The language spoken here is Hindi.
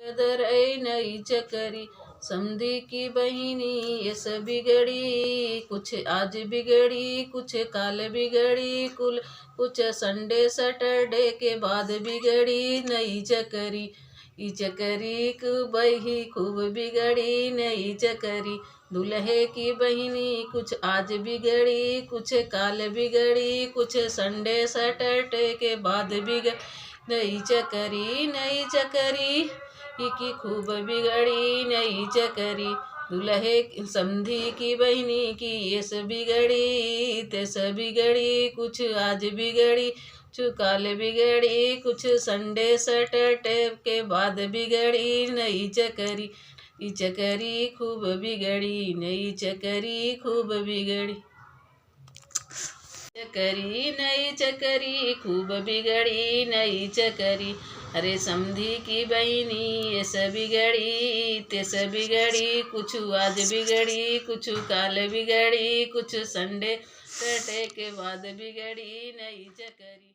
दर नई चकरी समधी की बहिनी ये सब बिगड़ी, कुछ आज बिगड़ी कुछ काल बिगड़ी, कुछ संडे सैटरडे के बाद बिगड़ी नई चकरी। ई चकरी बही खूब बिगड़ी नई चकरी, दूल्हे की बहिनी कुछ आज बिगड़ी कुछ काल बिगड़ी, कुछ संडे सैटरडे के बाद बिगड़ी नई चकरी की खूब बिगड़ी नई चकरी। दूल्हे समधी की बहिनी की ये सब बिगड़ी तेस बिगड़ी, कुछ आज बिगड़ी कुछ काल बिगड़ी, कुछ संडे सैटरडे के बाद बिगड़ी नई चकरी। ई चकरी खूब बिगड़ी नई चकरी खूब बिगड़ी। चकरी नई चकरी खूब बिगड़ी नई चकरी, अरे समधी की बहिनी ये सब बिगड़ी तेस बिगड़ी, कुछ आज बिगड़ी कुछ काल बिगड़ी, कुछ संडे सैटरडे के बाद बिगड़ी नई चकरी।